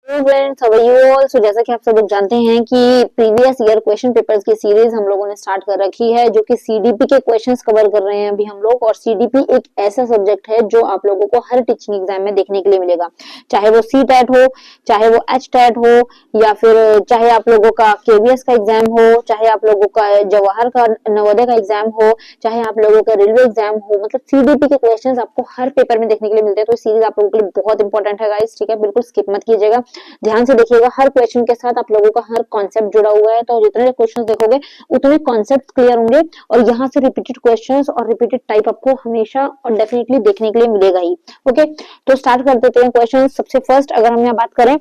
Friends, how are you all? So जैसा कि आप सब लोग जानते हैं कि प्रीवियस ईयर क्वेश्चन पेपर्स की सीरीज हम लोगों ने स्टार्ट कर रखी है, जो कि सीडीपी के क्वेश्चंस कवर कर रहे हैं अभी हम लोग। और सीडीपी एक ऐसा सब्जेक्ट है जो आप लोगों को हर टीचिंग एग्जाम में देखने के लिए मिलेगा, चाहे वो सी टेट हो, चाहे वो एच टेट हो, या फिर चाहे आप लोगों का केवीएस का एग्जाम हो, चाहे आप लोगों का जवाहर का नवोदय का एग्जाम हो, चाहे आप लोगों का रेलवे एग्जाम हो। मतलब सीडीपी के क्वेश्चंस आपको हर पेपर में देखने के लिए मिलते हैं। तो सीरीज आप लोगों के लिए बहुत इंपॉर्टेंट है गाइस, ठीक है? बिल्कुल स्किप मत कीजिएगा, ध्यान से देखिएगा। हर क्वेश्चन के साथ आप लोगों का हर कॉन्सेप्ट जुड़ा हुआ है, तो जितने क्वेश्चन देखोगे उतने कॉन्सेप्ट क्लियर होंगे। और यहाँ से रिपीटेड क्वेश्चंस और रिपीटेड टाइप आपको हमेशा और डेफिनेटली देखने के लिए मिलेगा ही। ओके, तो स्टार्ट कर देते हैं क्वेश्चन। सबसे फर्स्ट अगर हम यहाँ बात करें,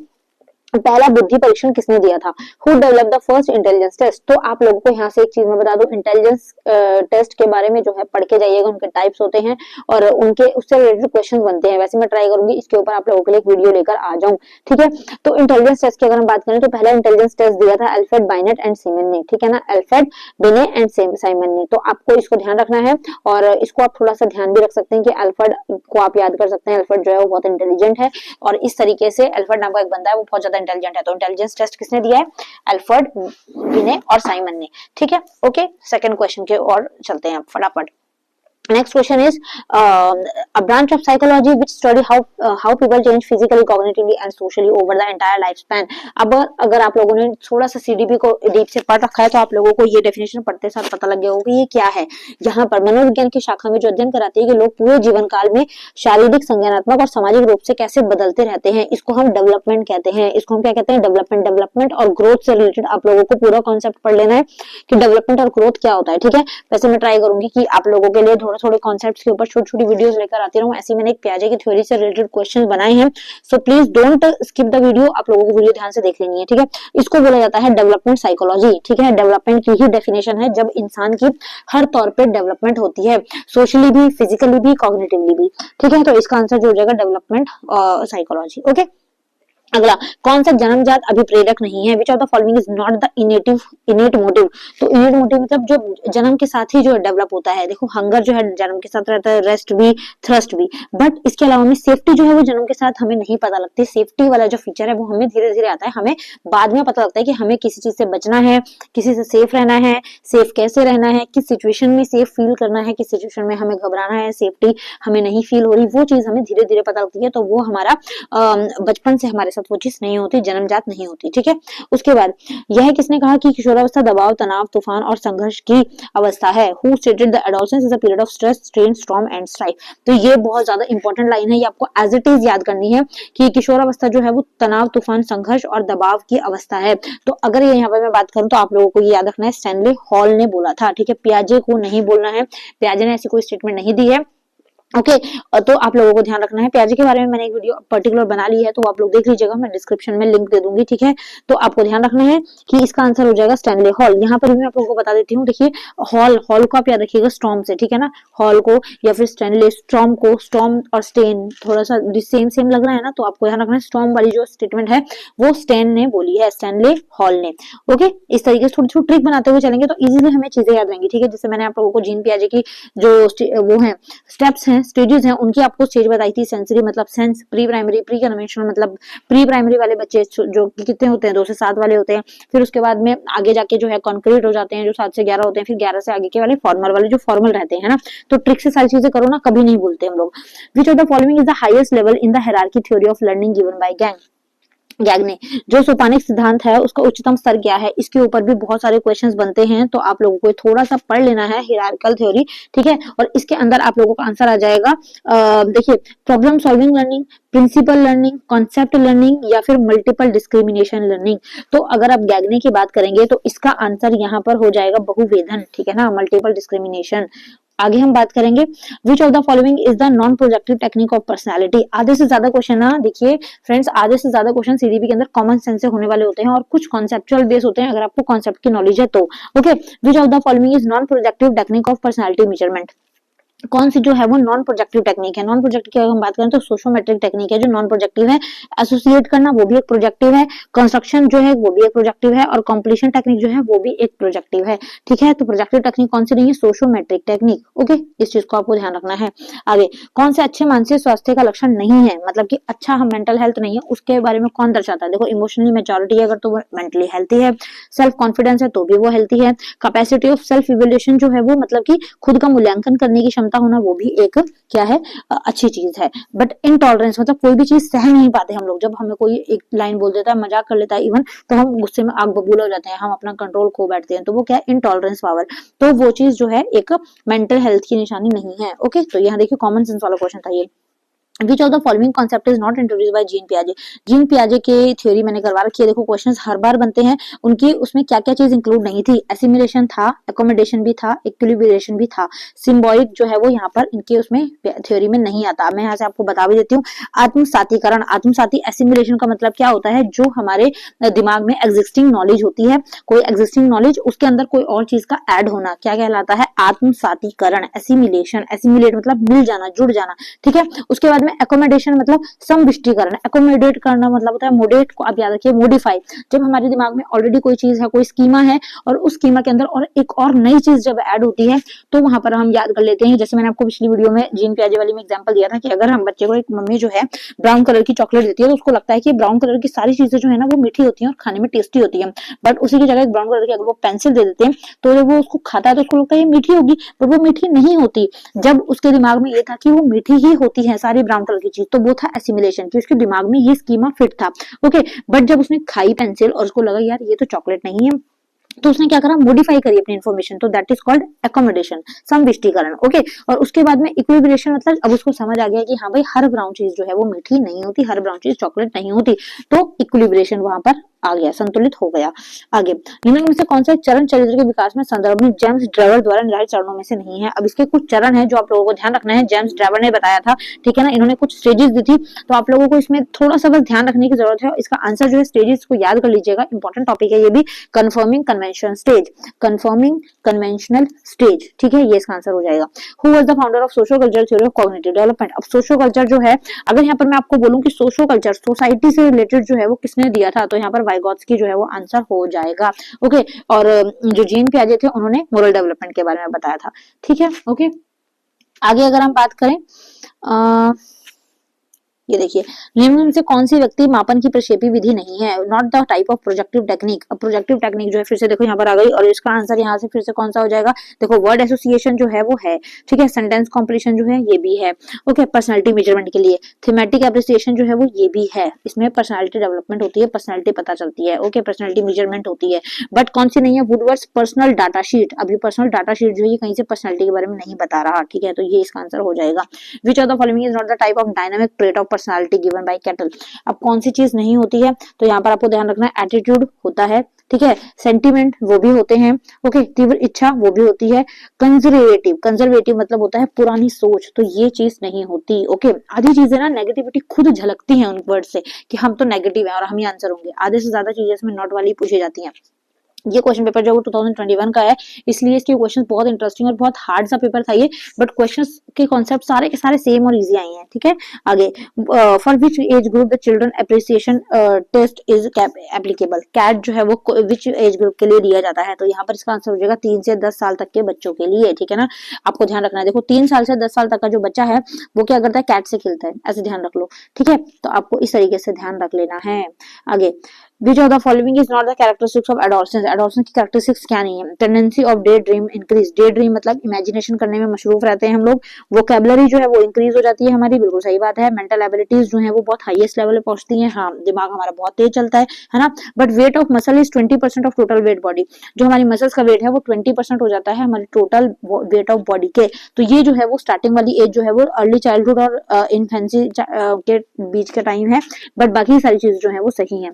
पहला बुद्धि परीक्षण किसने दिया था? Who develop the first intelligence test? तो आप लोगों को यहाँ से एक चीज मैं बता दूं, इंटेलिजेंस टेस्ट के बारे में जो है पढ़ के जाइएगा। उनके टाइप्स होते हैं और उनके उससे रिलेटेड क्वेश्चन बनते हैं। वैसे मैं ट्राई करूंगी इसके ऊपर आप लोगों के लिए एक वीडियो लेकर आ जाऊं, ठीक है? तो इंटेलिजेंस टेस्ट की अगर हम बात करें तो पहला इंटेलिजेंस टेस्ट दिया था अल्फ्रेड बाइनेट एंड सीमन ने, ठीक है ना? अल्फ्रेड बिने एंड साइमन ने। तो आपको इसको ध्यान रखना है और इसको आप थोड़ा सा ध्यान भी रख सकते हैं कि अल्फ्रेड को आप याद कर सकते हैं। अल्फ्रेड जो है वो बहुत इंटेलिजेंट है और इस तरीके से अल्फ्रेड नाम का एक बंदा है, वो बहुत ज्यादा इंटेलिजेंट है। तो इंटेलिजेंस टेस्ट किसने दिया है? अल्फ्रेड बिने और साइमन ने, ठीक है? ओके, सेकंड क्वेश्चन के और चलते हैं फटाफट। Next question is a branch of psychology which study how people change physically, cognitively and socially over the entire lifespan। अब अगर आप लोगों ने थोड़ा सा सीडीपी को डीप से पढ़ रखा है तो आप लोगों को ये डेफिनेशन पढ़ते साथ पता लग गया होगा कि ये क्या है। यहाँ पर मनोविज्ञान की शाखा में जो अध्ययन कराती है कि लोग पूरे जीवन काल में शारीरिक, संज्ञानात्मक और सामाजिक रूप से कैसे बदलते रहते हैं, इसको हम डेवलपमेंट कहते हैं। इसको हम क्या कहते हैं? डेवलपमेंट और ग्रोथ से रिलेटेड आप लोगों को पूरा कॉन्सेप्ट पढ़ लेना है कि डेवलपमेंट और ग्रोथ क्या होता है, ठीक है? वैसे मैं ट्राई करूंगी कि आप लोगों के लिए थोड़े कॉन्सेप्ट्स के ऊपर छोटी छोटी वीडियोस लेकर आती रहूं। ऐसे मैंने एक पियाजे की थ्योरी से रिलेटेड क्वेश्चन बनाए हैं, so please don't skip the video. आप लोगों को वीडियो ध्यान से देख लेनी है, ठीक है? इसको बोला जाता है डेवलपमेंट साइकोलॉजी, ठीक है? डेवलपमेंट की ही डेफिनेशन है जब इंसान की हर तौर पे डेवलपमेंट होती है, सोशली भी, फिजिकली भी, कॉग्निटिवली भी, ठीक है? तो इसका आंसर जो हो जाएगा डेवलपमेंट साइकोलॉजी। ओके, अगला, कौन सा जन्मजात अभिप्रेरक नहीं है? Which of the following is not the इनेट motive? तो इनेट मोटिव मतलब जो जन्म के साथ ही जो डेवलप होता है। देखो, हंगर जो है जन्म के साथ रहता है, रेस्ट भी, थ्रस्ट भी, बट इसके अलावा में सेफ्टी जो है वो जन्म के साथ हमें नहीं पता लगती। सेफ्टी वाला जो फीचर है वो हमें धीरे धीरे आता है, हमें बाद में पता लगता है कि हमें किसी चीज से बचना है, किसी से सेफ रहना है, सेफ कैसे रहना है, किस सिचुएशन में सेफ फील करना है, किस सिचुएशन में हमें घबराना है, सेफ्टी हमें नहीं फील हो रही, वो चीज हमें धीरे धीरे पता लगती है। तो वो हमारा बचपन से हमारे साथ वो चीज नहीं होती, जन्मजात नहीं होती, ठीक है? उसके बाद यह किसने कहा कि किशोरावस्था दबाव, तनाव, तूफान और संघर्ष की अवस्था है? Who stated the adolescence is a period of stress, strain, storm and strife? तो ये बहुत ज्यादा इंपॉर्टेंट लाइन है, ये आपको एज इट इज याद करनी है कि किशोरावस्था जो है वो तनाव, तूफान, संघर्ष और दबाव की अवस्था है। तो अगर ये यहाँ पे मैं बात करूं तो आप लोगों को ये याद रखना है, स्टैनले हॉल ने बोला था, ठीक है? पियाजे को नहीं बोलना है, पियाजे ने ऐसी कोई स्टेटमेंट नहीं दी है। ओके, तो आप लोगों को ध्यान रखना है। पियाजे के बारे में मैंने एक वीडियो पर्टिकुलर बना ली है, तो आप लोग देख लीजिएगा, मैं डिस्क्रिप्शन में लिंक दे दूंगी, ठीक है? तो आपको ध्यान रखना है कि इसका आंसर हो जाएगा स्टैनले हॉल। यहाँ पर भी मैं आप लोगों को बता देती हूँ, देखिए, हॉल को आप याद रखिएगा स्टॉर्म से, ठीक है ना? हॉल को या फिर स्टैनले, स्टॉर्म को, स्टॉर्म और स्टेन थोड़ा सा सेम लग रहा है ना, तो आपको ध्यान रखना है स्टॉर्म वाली जो स्टेटमेंट है वो स्टेन ने बोली है, स्टैनले हॉल ने। ओके, इस तरीके से थोड़ी छोटी ट्रिक बनाते हुए चलेंगे तो इजीली हमें चीजें याद रहेंगी, ठीक है? जैसे मैंने आप लोगों को जीन पियाजे की जो वो है स्टेप्स हैं, स्टेजेस हैं, उनकी आपको स्टेज बताई थी। सेंसरी मतलब sense, pre primary, pre conventional मतलब प्री प्राइमरी वाले बच्चे जो कितने होते हैं, 2 से 7 वाले होते हैं। फिर उसके बाद में आगे जाके जो है कॉन्क्रीट हो जाते हैं, जो 7 से 11 होते हैं। फिर 11 से आगे के वाले फॉर्मल वाले, जो फॉर्मल रहते हैं ना। तो ट्रिक से सारी चीजें करो ना, कभी नहीं भूलते हम लोग। Which of the following is the highest level in the hierarchy theory of learning given by Gagne? जो सोपानिक सिद्धांत है उसका उच्चतम स्तर क्या है? इसके ऊपर भी बहुत सारे क्वेश्चंस बनते हैं, तो आप लोगों को थोड़ा सा पढ़ लेना है हायरार्किकल थ्योरी, ठीक है? और इसके अंदर आप लोगों का आंसर आ जाएगा, देखिए, problem solving learning, principle learning, concept learning या फिर मल्टीपल डिस्क्रिमिनेशन लर्निंग। तो अगर आप गैगने की बात करेंगे तो इसका आंसर यहाँ पर हो जाएगा बहुवेधन, ठीक है ना? Multiple discrimination. आगे हम बात करेंगे, विच of the following is the non projective technique of personality? आधे से ज्यादा क्वेश्चन ना, देखिए फ्रेंड्स, आधे से ज्यादा क्वेश्चन सीडीपी के अंदर कॉमन सेंस से होने वाले होते हैं और कुछ कॉन्सेप्चुअल बेस होते हैं, अगर आपको कॉन्सेप्ट की नॉलेज है तो। Okay, which of the following is non projective technique of personality measurement? कौन सी जो है वो नॉन प्रोजेक्टिव टेक्निक है। नॉन प्रोजेक्टिव की अगर हम बात करें तो सोशियोमेट्रिक टेक्निक है जो नॉन प्रोजेक्टिव है। एसोसिएट करना वो भी एक प्रोजेक्टिव है। कंस्ट्रक्शन जो है वो भी एक प्रोजेक्टिव है। और कंप्लीशन टेक्निक जो है वो भी एक प्रोजेक्टिव है। ठीक है, तो प्रोजेक्टिव टेक्निक कौन सी नहीं है, सोशियोमेट्रिक टेक्निक। ओके, इस चीज को आपको ध्यान रखना है। आगे, कौन से अच्छे मानसिक स्वास्थ्य का लक्षण नहीं है, मतलब कि अच्छा हम मेंटल हेल्थ नहीं है उसके बारे में कौन दर्शाता है। देखो, इमोशनली मेच्योरिटी है अगर तो वो मेंटली हेल्थी है। सेल्फ कॉन्फिडेंस है तो भी वो हेल्थी है। कैपेसिटी ऑफ सेल्फ इवेल्युएशन जो है वो मतलब कि खुद का मूल्यांकन करने की क्षमता होना वो भी एक क्या है, अच्छी चीज है। बट इनटॉलरेंस मतलब कोई भी चीज सह नहीं पाते हम लोग। जब हमें कोई एक लाइन बोल देता है, मजाक कर लेता है इवन, तो हम गुस्से में आग बबूला हो जाते हैं, हम अपना कंट्रोल खो बैठते हैं। तो वो क्या है, इनटॉलरेंस पावर। तो वो चीज जो है एक मेंटल हेल्थ की निशानी नहीं है। ओके, तो यहाँ देखिए कॉमन सेंस वाला क्वेश्चन था ये। Which of the following concept is not introduced by Jean पियाजे। जीन पियाजे के थ्योरी मैंने करवा रखी है। देखो, क्वेश्चंस हर बार बनते हैं, उनकी उसमें क्या क्या चीज इंक्लूड नहीं थी। एसिमिलेशन था, एकोमोडेशन भी था, इक्विलिब्रेशन भी था। सिम्बॉलिक जो है वो यहाँ पर इनके उसमें थ्योरी में नहीं आता। मैं यहाँ से आपको बता भी देती हूँ। आत्मसातीकरण, आत्मसाती एसिमिलेशन का मतलब क्या होता है, जो हमारे दिमाग में एग्जिस्टिंग नॉलेज होती है, कोई एग्जिस्टिंग नॉलेज उसके अंदर कोई और चीज का ऐड होना, क्या कहलाता है, आत्मसातीकरण। एसिमिलेशन, एसिमिलेट मतलब मिल जाना, जुड़ जाना। ठीक है, उसके बाद में एकोमोडेशन मतलब समविष्टीकरण। एकोमोडेट करना मतलब होता है मोडेट को आप याद रखिए, मोडिफाई। जब हमारे दिमाग में ऑलरेडी कोई चीज है, कोई स्कीमा है, और उस स्कीमा के अंदर और एक और नई चीज जब ऐड होती है तो वहां पर हम याद कर लेते हैं। जैसे मैंने आपको पिछली वीडियो में जीन पियाजे वाली में एग्जांपल दिया था कि अगर हम बच्चे को, एक मम्मी जो है ब्राउन कलर की चॉकलेट देती है तो उसको लगता है कि ब्राउन कलर की सारी चीजें जो है ना वो मीठी होती है और खाने में टेस्टी होती है। बट उसी की जगह एक ब्राउन कलर की अगर वो पेंसिल दे देते हैं तो जब वो उसको खाता है तो उसको लगता है ये मीठी होगी, पर वो मीठी नहीं होती। जब उसके दिमाग में ये था कि वो मीठी ही होती है सारी ब्राउन कलर की चीज, तो वो था एसिमिलेशन, कि उसके दिमाग में ये स्कीमा फिट था। ओके, बट जब उसने खाई पेंसिल और उसको लगा यार ये तो चॉकलेट नहीं है, तो उसने क्या करा, मॉडिफाई करी अपनी इन्फॉर्मेशन, तो दैट इज कॉल्ड एकोमोडेशन, समविष्टीकरण। ओके, और उसके बाद में इक्विलिब्रेशन मतलब अब उसको समझ आ गया कि हाँ भाई हर ब्राउन चीज जो है वो मीठी नहीं होती, हर ब्राउन चीज चॉकलेट नहीं होती, तो इक्विलिब्रेशन वहां पर आ गया, संतुलित हो गया। आगे, निम्न में से कौन सा चरण चरित्र के विकास में संदर्भ में जेम्स ड्रेवर द्वारा निर्धारित चरणों में से नहीं है। अब इसके कुछ चरण हैं जो आप लोगों को ध्यान रखना है। जेम्स ड्रेवर ने बताया था, ठीक है ना, इन्होंने कुछ स्टेजेस दी थी, तो आप लोगों को इसमें थोड़ा सा बस ध्यान रखने की जरूरत है। इसका आंसर जो है स्टेजेस को याद कर लीजिएगा, इंपॉर्टेंट टॉपिक है ये भी। Confirming convention stage, confirming conventional stage, ठीक है, ये इसका आंसर हो जाएगा। Who was the founder of social culture theory of cognitive development. अब सोशल कल्चर जो है, अगर यहाँ पर मैं आपको बोलूं कि सोशल कल्चर सोसाइटी से रिलेटेड जो है वो किसने दिया था, तो यहाँ पर वाइगॉत्स्की जो है वो आंसर हो जाएगा। ओके, और जो जीन पियाजे थे उन्होंने मोरल डेवलपमेंट के बारे में बताया था। ठीक है, ओके, आगे अगर हम बात करें, ये देखिए, निम्न में से कौन सी व्यक्ति मापन की प्रक्षेपी विधि नहीं है, not the type of projective technique. अब प्रोजेक्टिव टेक्निक जो है फिर से देखो यहाँ पर आ गई, और इसका आंसर यहाँ से फिर से कौन सा हो जाएगा, देखो वर्ड एसोसिएशन जो है वो है, ठीक है, सेंटेंस कॉम्प्लीशन जो है ये भी है। ओके, पर्सनैलिटी मेजरमेंट के लिए थीमेटिक एप्रिसिएशन जो है वो ये भी है, इसमें पर्सनैलिटी डेवलपमेंट होती है, पर्सनैलिटी पता चलती है। ओके, पर्सनैलिटी मेजरमेंट होती है, बट कौन सी नहीं है, वुडवर्ड्स पर्सनल डाटा शीट। अब ये पर्सनल डाटा शीट जो है ये कहीं से पर्सनैलिटी के बारे में नहीं बता रहा, ठीक है, तो ये इसका आंसर हो जाएगा। विच of the following is not the type of dynamic trait of personality given by cattle. अब कौन सी चीज नहीं होती है, तो यहाँ पर आपको ध्यान रखना है, एटीट्यूड होता है, ठीक है, सेंटीमेंट वो भी होते हैं, ओके, तीव्र इच्छा वो भी होती है, कंजर्वेटिव, कंजर्वेटिव मतलब होता है पुरानी सोच, तो ये चीज नहीं होती। ओके, आधी चीजें ना नेगेटिविटी खुद झलकती है उन वर्ड से कि हम तो नेगेटिव है और हम ही आंसर होंगे। आधे से ज्यादा चीजें इसमें नॉट वाली पूछी जाती हैं। ये क्वेश्चन पेपर जो है वो 2021 का है, इसलिए इसके क्वेश्चन बहुत इंटरेस्टिंग और बहुत हार्ड सा पेपर था ये, बट क्वेश्चंस के कॉन्सेप्ट सारे के सारे सेम और इजी आए हैं। ठीक है, आगे, for which age group the children appreciation test is applicable. CAT जो है वो विच एज ग्रुप के लिए दिया जाता है, तो यहाँ पर इसका आंसर हो जाएगा 3 से 10 साल तक के बच्चों के लिए। ठीक है ना, आपको ध्यान रखना है। देखो 3 साल से 10 साल तक का जो बच्चा है वो क्या करता है, कैट से खेलता है, ऐसे ध्यान रख लो। ठीक है, तो आपको इस तरीके से ध्यान रख लेना है। आगे, Which of the following is not the characteristics of adolescence? Adolescence की characteristics क्या नहीं है? Tendency of daydream increase. Daydream मतलब imagination करने में मशरूफ रहते हैं हम लोग। Vocabulary जो है वो increase हो जाती है हमारी, बिल्कुल सही बात है। Mental abilities जो है वो बहुत highest level पे पहुंचती हैं, हाँ, दिमाग हमारा बहुत तेज चलता है ना। But weight of muscle is 20% of total weight body. जो हमारी मसल्स का वेट है वो 20% हो जाता है हमारी टोटल वेट ऑफ बॉडी के। तो ये जो है वो स्टार्टिंग वाली एज जो है वो अर्ली चाइल्डहुड और इन्फेंसी के बीच का टाइम है, बट बाकी सारी चीजें जो है वो सही है।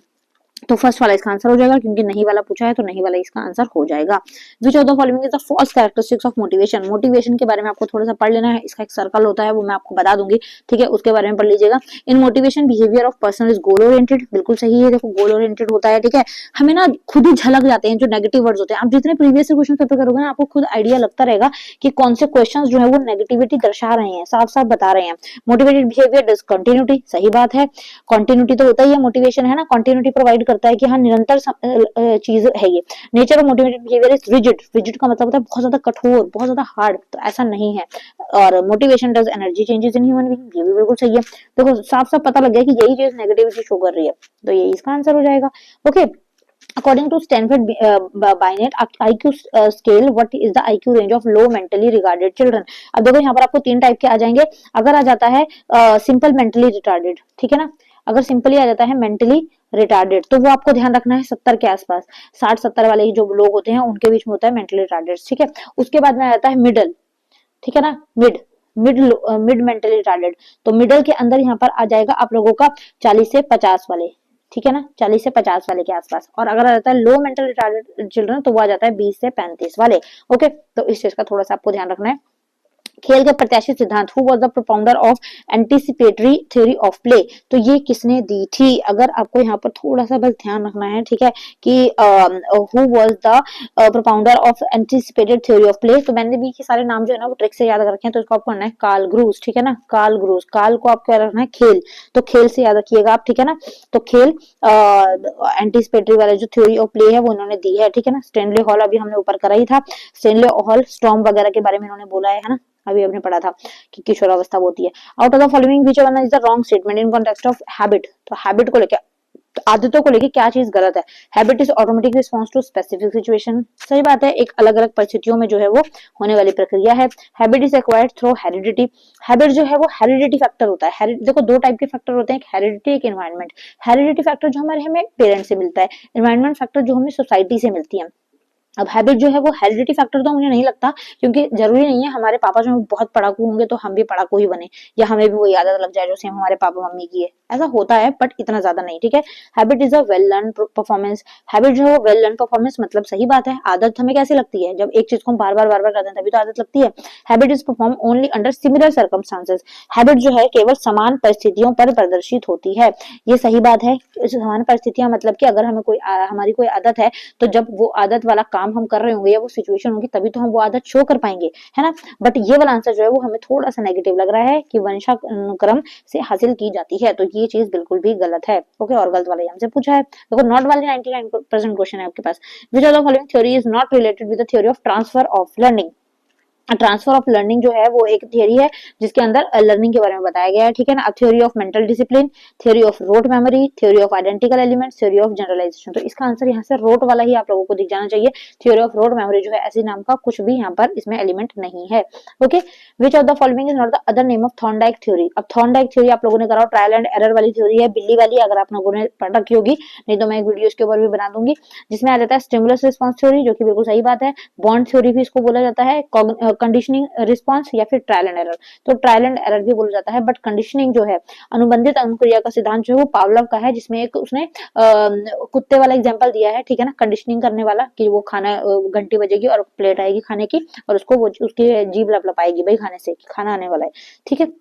तो फर्स्ट वाला इसका आंसर हो जाएगा, क्योंकि नहीं वाला पूछा है तो नहीं वाला इसका आंसर हो जाएगा। विच of the following is the first characteristics of motivation. Motivation के बारे में आपको थोड़ा सा पढ़ लेना है, इसका एक सर्कल होता है वो मैं आपको बता दूंगी, ठीक है, उसके बारे में पढ़ लीजिएगा। In motivation behaviour of person is goal oriented, बिल्कुल सही है, देखो गोल ओरिएंटेड होता है, ठीक है। हमें ना खुद ही झलक जाते हैं जो नेगेटिव वर्ड्स होते हैं, आप जितने प्रीवियस क्वेश्चन पेपर करोगे ना आपको खुद आइडिया लगता रहेगा कि कौन से क्वेश्चन जो है वो नेगेटिविटी दर्शा रहे हैं, साफ साफ बता रहे हैं। मोटिवेटेड बिहेवियर डज कंटिन्यूटी, सही बात है, कंटिन्यूटी तो होता ही है, मोटिवेशन है ना, कंटिन्यूटी प्रोवाइड करता है कि हाँ निरंतर चीज है ये। Nature of motivated behaviour is rigid, rigid का मतलब होता है बहुत ज्यादा कठोर, बहुत ज्यादा हार्ड, तो ऐसा नहीं है। और motivation does energy changes in human being, ये भी बिल्कुल सही है। देखो साफ साफ पता लग गया कि यही चीज नेगेटिविटी शो कर रही है, तो ये इसका आंसर हो जाएगा। Okay, According to Stanford Binet IQ scale, what is the IQ range of low mentally retarded children? अब देखो यहाँ पर आपको 3 टाइप के आ जाएंगे। अगर आ जाता है सिंपल मेंटली रिटार्डेड, ठीक है ना, अगर सिंपली आ जाता है मेंटली रिटार्डेड तो वो आपको ध्यान रखना है 70 के आसपास, 60-70 वाले जो लोग होते हैं उनके बीच में होता है मेंटली रिटार्डेड, ठीक है। उसके बाद में आ जाता है मिडल, ठीक है ना, मिड मेंटली रिटार्डेड, तो मिडल के अंदर यहाँ पर आ जाएगा आप लोगों का 40 से 50 वाले, ठीक है ना, 40 से 50 वाले के आसपास। और अगर आ जाता है लो मेंटल रिटार्डेड चिल्ड्रन तो वो आ जाता है 20 से 35 वाले। ओके, तो इस चीज का थोड़ा सा आपको ध्यान रखना है। खेल के प्रत्याशी सिद्धांत, who was the propounder of anticipatory theory of play, तो ये किसने दी थी, अगर आपको यहाँ पर थोड़ा सा बस ध्यान रखना है, ठीक है, कि who was the propounder of anticipated theory of play, तो मैंने भी कि सारे नाम जो है ना वो ट्रिक से याद रखे हैं, तो इसको आपको करना है कार्ल ग्रूस, ठीक है ना, कार्ल ग्रूस, कार्ल को आपको रखना है खेल, तो खेल से याद रखिएगा आप, ठीक है ना, तो खेल एंटीसिपेटरी वाला जो थ्योरी ऑफ प्ले है वो इन्होंने दी है, ठीक है ना। स्टैनले हॉल अभी हमने ऊपर करा ही था, स्टैनले हॉल स्टॉर्म वगैरह के बारे में इन्होंने बोला है ना, अभी आपने पढ़ा था कि किशोरावस्था होती है। Out of the following which one is the wrong statement in context of habit, तो हैबिट को लेकर, आदतों को लेके क्या चीज गलत है। Habit is automatic response to specific situation, सही बात है, एक अलग अलग परिस्थितियों में जो है वो होने वाली प्रक्रिया है। Habit is acquired through heredity, habit जो है वो हेरिडिटी फैक्टर होता है। देखो 2 टाइप के फैक्टर होते हैं, एक हेरिडिटी एक एनवायरमेंट। हेरिडिटी फैक्टर जो हमारे हमें पेरेंट्स से मिलता है, एनवायरमेंट फैक्टर जो हमें सोसाइटी से मिलती है। अब हैबिट जो है वो हेरिडिटी फैक्टर तो मुझे नहीं लगता, क्योंकि जरूरी नहीं है हमारे पापा जो बहुत पढ़ाकू होंगे तो हम भी पढ़ाकू ही बने, या हमें भी वही आदत लग जाए जो सेम हमारे पापा मम्मी की है, ऐसा होता है बट इतना ज्यादा नहीं, ठीक है। Habit is a well learn performance, habit जो है वो वेल लर्न परफॉर्मेंस मतलब सही बात है, आदत हमें कैसे लगती है, जब एक चीज को हम बार बार करते हैं तभी तो आदत लगती है। Habit is perform only under similar circumstances, habit जो है केवल समान परिस्थितियों पर प्रदर्शित होती है, ये सही बात है। समान परिस्थितियां मतलब कि अगर हमें हमारी कोई आदत है तो जब वो आदत वाला काम हम कर रहे होंगे या वो सिचुएशन होगी तभी तो हम वो आदत शो कर पाएंगे, है ना। बट ये वाला आंसर जो है वो हमें थोड़ा सा नेगेटिव लग रहा है कि वंशानुक्रम से हासिल की जाती है, तो ये चीज बिल्कुल भी गलत है। ओके, और गलत वाला हमसे पूछा है, देखो नॉट वाली 99% क्वेश्चन है आपके पास। Which of the following theory is not related with the theory of transfer of learning, transfer of learning जो है वो एक थियरी है जिसके अंदर लर्निंग के बारे में बताया गया है, ठीक है ना। Theory of mental discipline, theory of rote memory, theory of identical elements, theory of generalisation, तो इसका आंसर यहाँ से रोट वाला ही आप लोगों को दिख जाना चाहिए। थ्योरी ऑफ रोट मेमोरी जो है ऐसे नाम का कुछ भी यहाँ पर इसमें एलिमेंट नहीं है। Okay, which of the following is not the other name of Thorndike theory, अब थॉर्नडाइक थ्योरी आप लोगों ने करा ट्रायल एंड एरर वाली थ्योरी है, बिल्ली वाली, अगर आप लोगों ने पढ़ रखी होगी, नहीं तो मैं एक वीडियो इसके ऊपर भी बना दूंगी, जिसमें आ जाता है स्टिमुलस रिस्पॉन्स थ्योरी, जो कि बिल्कुल सही बात है। बॉन्ड थ्योरी भी इसको बोला जाता है, कंडीशनिंग रिस्पॉन्स या फिर ट्रायल एंड एरर, तो ट्रायल एंड एरर भी बोला जाता है, बट कंडीशनिंग जो है अनुबंधित अनुक्रिया का सिद्धांत जो है वो पावलोव का है, जिसमें एक उसने कुत्ते वाला एग्जांपल दिया है, ठीक है ना, कंडीशनिंग करने वाला, कि वो खाना घंटी बजेगी और प्लेट आएगी खाने की और उसको वो उसकी जीभ लपलपाएगी भाई खाने से, खाना आने वाला है, ठीक है।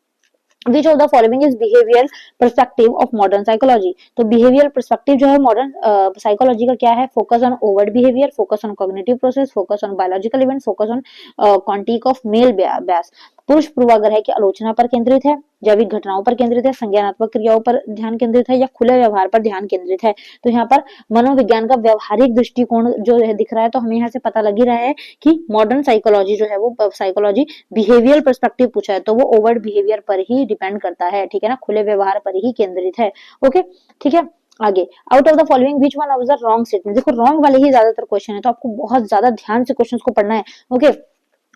Which of the following is behavioral perspective of modern psychology, तो behavioral perspective जो है मॉडर्न साइकोलॉजी का क्या है, focus on overt behaviour, focus on cognitive process, focus on biological event, focus on quantity of male bias, पुरुष पूर्वाग्रह की आलोचना पर केंद्रित है, जैविक घटनाओं पर केंद्रित है, संज्ञानात्मक क्रियाओं पर ध्यान केंद्रित है, या खुले व्यवहार पर ध्यान केंद्रित है। तो यहाँ पर मनोविज्ञान का व्यवहारिक दृष्टिकोण जो है दिख रहा है, तो हमें यहाँ से पता लग ही रहा है कि मॉडर्न साइकोलॉजी जो है वो साइकोलॉजी बिहेवियर पर्सपेक्टिव पूछा है तो वो ओवर्ट बिहेवियर पर ही डिपेंड करता है, ठीक है ना, खुले व्यवहार पर ही केंद्रित है। ओके, ठीक है। आगे, out of the following which one of the wrong statement, देखो रॉन्ग वाले ही ज्यादातर क्वेश्चन है, तो आपको बहुत ज्यादा ध्यान से क्वेश्चंस को पढ़ना है। ओके,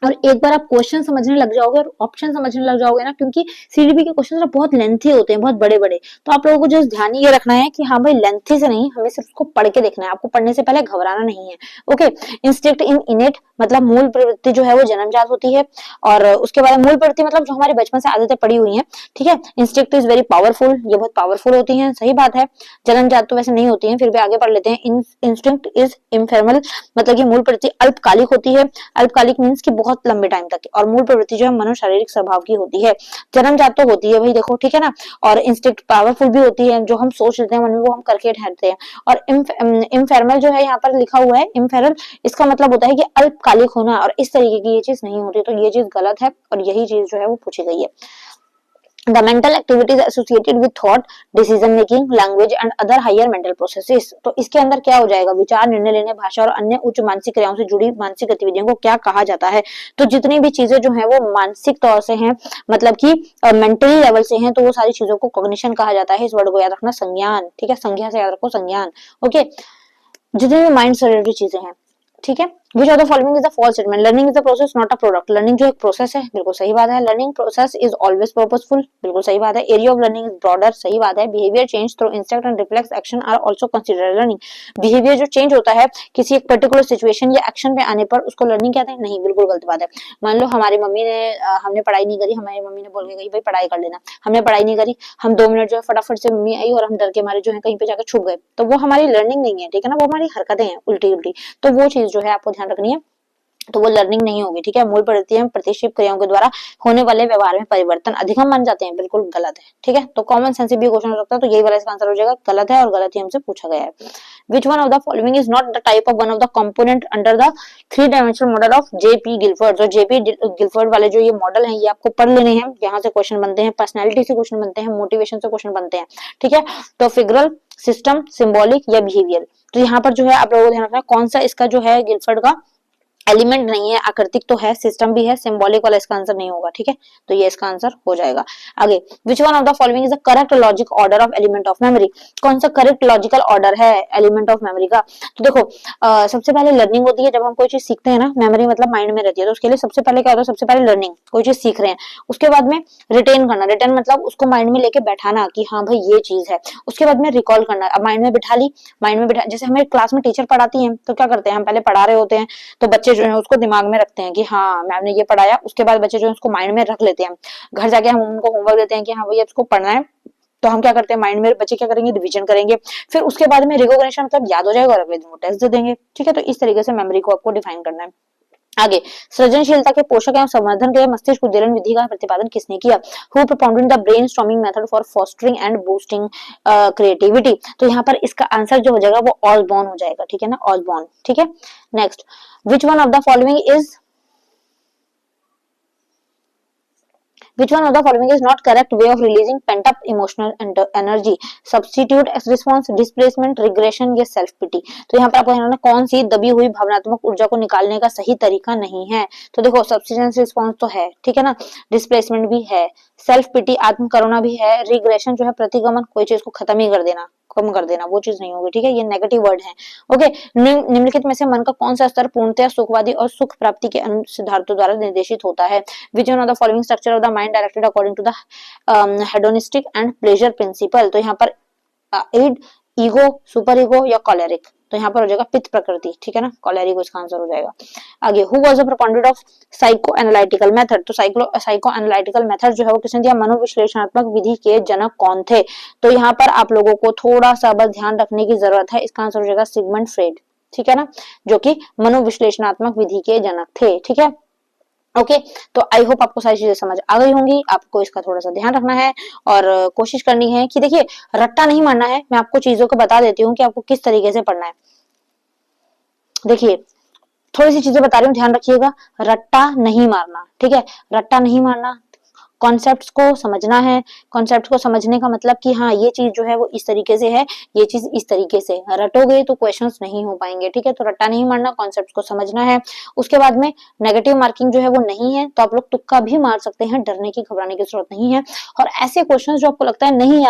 और एक बार आप क्वेश्चन समझने लग जाओगे और ऑप्शन समझने लग जाओगे ना, क्योंकि सीडीपी के क्वेश्चन बहुत लेंथी होते हैं, बहुत बड़े बड़े, तो आप लोगों को जो ध्यान ये रखना है कि हाँ भाई लेंथी से नहीं, हमें सिर्फ उसको पढ़ के देखना है, आपको पढ़ने से पहले घबराना नहीं है। ओके। इंस्टिंक्ट इन इनेट मतलब मूल प्रवृत्ति जो है वो जन्मजात होती है, और उसके बाद मूल प्रवृत्ति मतलब जो हमारे बचपन से आदतें पड़ी हुई हैं, ठीक है। इंस्टिंक्ट इज वेरी पावरफुल, ये बहुत पावरफुल होती हैं, सही बात है। जन्मजात तो वैसे नहीं होती हैं, फिर भी आगे पढ़ लेते हैं। इंस्टिंक्ट इज इनफेर्मल मतलब कि मूल प्रवृत्ति अल्पकालिक होती है। अल्पकालिक मीन्स कि बहुत लंबे टाइम तक, और मूल प्रवृत्ति जो है मनोशारीरिक स्वभाव की होती है। जन्मजात तो होती है भाई, देखो ठीक है ना। और इंस्टिंक्ट पावरफुल भी होती है, जो हम सोच लेते हैं मन में वो हम करके ठहरते हैं। और इम्फेरमल जो है यहाँ पर लिखा हुआ है इम्फेरल, इसका मतलब होता है कि अल्पकालिक होना, और इस तरीके की ये चीज नहीं होती, तो ये चीज गलत है और यही चीज जो है वो पूछी गई है। The mental activities associated with thought, decision making, language and other higher mental processes। तो इसके अंदर क्या हो जाएगा, विचार, निर्णय लेने, भाषा और अन्य उच्च मानसिक क्रियाओं से जुड़ी मानसिक गतिविधियों को क्या कहा जाता है। तो जितनी भी चीजें जो है वो मानसिक तौर से हैं, मतलब कि मेंटली लेवल से हैं, तो वो सारी चीजों को कॉग्निशन कहा जाता है। इस वर्ड को याद रखना, संज्ञान, ठीक है, संज्ञा से याद रखो, संज्ञान। ओके। जितनी भी माइंड से रिलेटेड चीजें हैं, ठीक है। Which of the following is the false statement, learning is the process not a product, learning जो एक प्रोसेस है, बिल्कुल सही बात है। Learning process is always purposeful, बिल्कुल सही बात है। Area of learning is broader, सही बात है। Behaviour change through instinct and reflex action are also considered learning, behaviour जो चेंज होता है किसी एक पर्टिकुलर सिचुएशन या एक्शन पे आने पर, उसको लर्निंग कहते हैं? नहीं, बिल्कुल गलत बात है। मान लो हमारी मम्मी ने हमने पढ़ाई नहीं करी, हमारी मम्मी ने बोल के गई भाई पढ़ाई कर लेना, हमने पढ़ाई नहीं करी, हम 2 मिनट जो है फटाफट से मम्मी आई और हम डर के मारे जो है कहीं पे जाकर छुप गए, तो वो हमारी लर्निंग नहीं है, ठीक है ना, वो हमारी हरकतें हैं उल्टी उल्टी, तो वो चीज जो है आपको ध्यान रखनी है, तो वो लर्निंग नहीं होगी, ठीक है। मूल प्रवृत्ति में प्रतिशित क्रियाओं के द्वारा होने वाले व्यवहार में परिवर्तन अधिगम मान जाते हैं, बिल्कुल गलत है, ठीक है। तो कॉमन सेंस से भी क्वेश्चन हो सकता है, तो यही वाला इसका आंसर हो जाएगा, गलत है और गलत ही हमसे पूछा गया है। Which one of the following is not the type of one of the component under the 3 dimensional model of JP Gilford. जो जेपी गिलफर्ड वाले जो ये मॉडल है, ये आपको पढ़ लेने हैं, यहाँ से क्वेश्चन बनते हैं, पर्सनैलिटी से क्वेश्चन बनते हैं, मोटिवेशन से क्वेश्चन बनते हैं, ठीक है। तो फिगरल, सिस्टम, सिंबॉलिक या बिहेवियर, तो यहाँ पर जो है आप लोगों को ध्यान रखना कौन सा इसका जो है गिलफर्ड का एलिमेंट नहीं है, आकृतिक तो है, सिस्टम भी है, सिंबॉलिक वाला इसका आंसर नहीं होगा, ठीक है। तो ये इसका आंसर हो जाएगा। आगे, विच one of the following is the correct logic order of element of memory, कौन सा करेक्ट लॉजिकल ऑर्डर है एलिमेंट ऑफ मेमोरी का। तो देखो सबसे पहले लर्निंग होती है, जब हम कोई चीज सीखते हैं ना, मेमोरी मतलब माइंड में रहती है, तो उसके लिए सबसे पहले क्या होता है, सबसे पहले लर्निंग, कोई चीज सीख रहे हैं, उसके बाद में रिटेन करना, रिटेन मतलब उसको माइंड में लेके बैठाना कि हाँ भाई ये चीज है, उसके बाद में रिकॉल करना, अब माइंड में बिठा ली, माइंड में बिठा, जैसे हमें क्लास में टीचर पढ़ाती है तो क्या करते हैं, हम पहले पढ़ा रहे होते हैं, तो बच्चे जो है उसको दिमाग में रखते हैं कि हाँ मैम ने ये पढ़ाया, उसके बाद बच्चे जो है उसको माइंड में रख लेते हैं, घर जाके हम उनको होमवर्क देते हैं कि हाँ भैया इसको पढ़ना है, तो हम क्या करते हैं, माइंड में बच्चे क्या करेंगे, रिवीजन करेंगे, फिर उसके बाद में रिकॉग्निशन मतलब याद हो जाएगा और अगले दिन वो टेस्ट दे देंगे, ठीक है। तो इस तरीके से मेमोरी को आपको डिफाइन करना है। आगे, सृजनशीलता के पोषक एवं संवर्धन के लिए मस्तिष्क उद्दीलन विधि का प्रतिपादन किसने किया, who propounded the brainstorming method for fostering and boosting creativity, तो यहाँ पर इसका आंसर जो हो जाएगा वो ऑसबॉर्न हो जाएगा, ठीक है ना, ऑसबॉर्न, ठीक है। Next, which one of the following is Which one of the following is not correct way of releasing pent up emotional energy? Substitute response, displacement, regression या self pity। तो यहाँ पर आपको ध्यान रखना कौन सी दबी हुई भावनात्मक ऊर्जा को निकालने का सही तरीका नहीं है। तो देखो सब्सिस्टेंस रिस्पॉन्स तो है, ठीक है ना, डिस्प्लेसमेंट भी है, सेल्फ पिटी आत्म करुणा भी है, रिग्रेशन जो है प्रतिगमन, कोई चीज को खत्म ही कर देना, कम कर देना, वो चीज नहीं होगी, ठीक है, ये नेगेटिव वर्ड है। ओके, निम्नलिखित में से मन का कौन सा स्तर पूर्णतः सुखवादी और सुख प्राप्ति के सिद्धांतों द्वारा निर्देशित होता है। Which one of the following structure of the mind directed according to the hedonistic and pleasure principle, तो यहाँ पर ईड, ईगो, सुपर ईगो या कॉलेरिक, तो यहाँ पर हो जाएगा पित्त प्रकृति, ठीक है ना, कॉलेरिक इसका आंसर हो जाएगा। आगे, who was the proponent of psycho analytical method, तो साइको एनालिटिकल मेथड जो है वो किसने दिया, मनोविश्लेषणात्मक विधि के जनक कौन थे। तो यहाँ पर आप लोगों को थोड़ा सा बस ध्यान रखने की जरूरत है, इसका आंसर हो जाएगा सिगमंड फ्रेड, ठीक है ना, जो कि मनोविश्लेषणात्मक विधि के जनक थे, ठीक है। ओके, तो आई होप आपको सारी चीजें समझ आ गई होंगी, आपको इसका थोड़ा सा ध्यान रखना है और कोशिश करनी है कि देखिए रट्टा नहीं मारना है, मैं आपको चीजों को बता देती हूँ कि आपको किस तरीके से पढ़ना है। देखिए थोड़ी सी चीजें बता रही हूँ, ध्यान रखिएगा, रट्टा नहीं मारना, ठीक है, रट्टा नहीं मारना, कॉन्सेप्ट्स को समझना है। कॉन्सेप्ट को समझने का मतलब कि हाँ ये चीज जो है वो इस तरीके से है, ये चीज इस तरीके से। रटोगे तो क्वेश्चंस नहीं हो पाएंगे, ठीक है। तो रट्टा नहीं मारना, कॉन्सेप्ट को समझना है। उसके बाद में नेगेटिव मार्किंग जो है वो नहीं है, तो आप लोग तुक्का भी मार सकते हैं, डरने की घबराने की जरूरत नहीं है। और ऐसे क्वेश्चंस जो आपको लगता है नहीं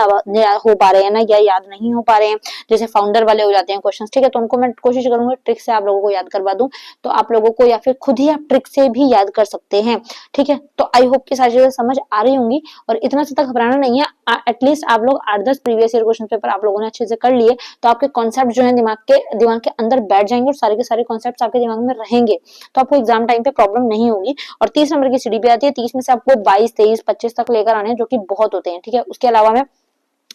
हो पा रहे हैं ना, या याद नहीं हो पा रहे हैं, जैसे फाउंडर वाले हो जाते हैं क्वेश्चंस, ठीक है, तो उनको मैं कोशिश करूंगी ट्रिक से आप लोगों को याद करवा दूं, तो आप लोगों को, या फिर खुद ही आप ट्रिक से भी याद कर सकते हैं, ठीक है। तो आई होप कि सारी चीजें समझ आ रही होंगी, और इतना ज्यादा घबराना नहीं है। एटलीस्ट आप लोग 8-10 प्रीवियस ईयर क्वेश्चन पेपर आप लोगों ने अच्छे से कर लिए, तो आपके कॉन्सेप्ट जो है दिमाग के अंदर बैठ जाएंगे, और सारे के सारे कॉन्सेप्ट आपके दिमाग में रहेंगे, तो आपको एग्जाम टाइम पे प्रॉब्लम नहीं होगी। और 30 नंबर की सीडीपी आती है, 30 में से आपको 22, 23, 25 तक लेकर आने हैं, जो कि बहुत होते हैं, ठीक है। उसके अलावा में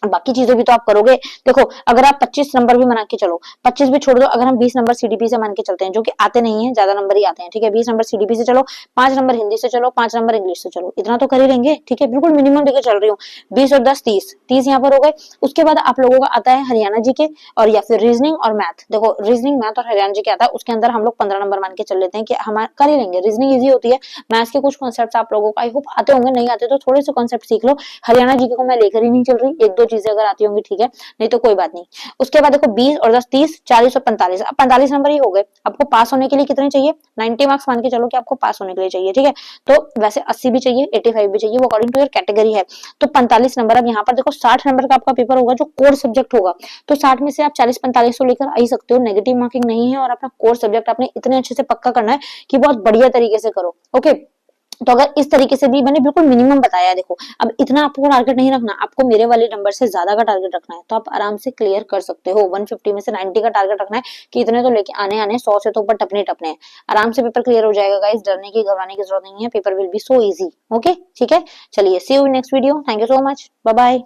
बाकी चीजें भी तो आप करोगे। देखो अगर आप 25 नंबर भी बना के चलो, 25 भी छोड़ दो, अगर हम 20 नंबर सीडीपी से मान के चलते हैं, जो कि आते नहीं है, ज्यादा नंबर ही आते हैं, ठीक है। 20 नंबर सीडीपी से चलो, 5 नंबर हिंदी से चलो, 5 नंबर इंग्लिश से चलो, इतना तो कर ही लेंगे, ठीक है। बिल्कुल मिनिमम लेके चल रही हूँ, 20 और 10 30, 30 यहाँ पर हो गए। उसके बाद आप लोगों का आता है हरियाणा जी के, और या फिर रीजनिंग और मैथ। देखो रीजनिंग, मैथ और हरियाणा जी के आता है, उसके अंदर हम लोग 15 नंबर मान के चल लेते हैं कि हम कर ही लेंगे। रीजनिंग ईजी होती है, मैथ्स के कुछ कॉन्सेप्ट आप लोगों को आई होप आते होंगे, नहीं आते तो थोड़े से कॉन्सेप्ट सीख लो। हरियाणा जी को मैं लेकर ही नहीं चल रही, 1-2 चीजें अगर आती होंगी ठीक है, नहीं तो कोई बात नहीं। उसके बाद देखो 20 और 10 30, 40 और 45, अब 45 नंबर ही हो गए। आपको पास होने के लिए कितने चाहिए, 90 मार्क्स मान के चलो कि आपको पास होने के लिए चाहिए, ठीक है। तो वैसे 80 भी चाहिए, 85 भी चाहिए, वो अकॉर्डिंग टू योर कैटेगरी है। तो 45 नंबर। अब यहाँ पर देखो 60 नंबर का आपका पेपर होगा जो कोर सब्जेक्ट होगा, तो 60 में से आप 40-45 तो लेकर आ ही सकते हो, नेगेटिव मार्किंग नहीं है। और अपना कोर सब्जेक्ट आपने इतने अच्छे से पक्का करना है कि बहुत बढ़िया तरीके से करो, ओके। तो अगर इस तरीके से भी, मैंने बिल्कुल मिनिमम बताया है, देखो अब इतना आपको टारगेट नहीं रखना, आपको मेरे वाले नंबर से ज्यादा का टारगेट रखना है, तो आप आराम से क्लियर कर सकते हो। 150 में से 90 का टारगेट रखना है कि इतने तो लेके आने 100 से तो ऊपर टपने टपने हैं, आराम से पेपर क्लियर हो जाएगा गाइस। डरने की घबराने की जरूरत नहीं है, paper will be so easy, okay, ठीक है। चलिए see you in next video, thank you so much, bye bye.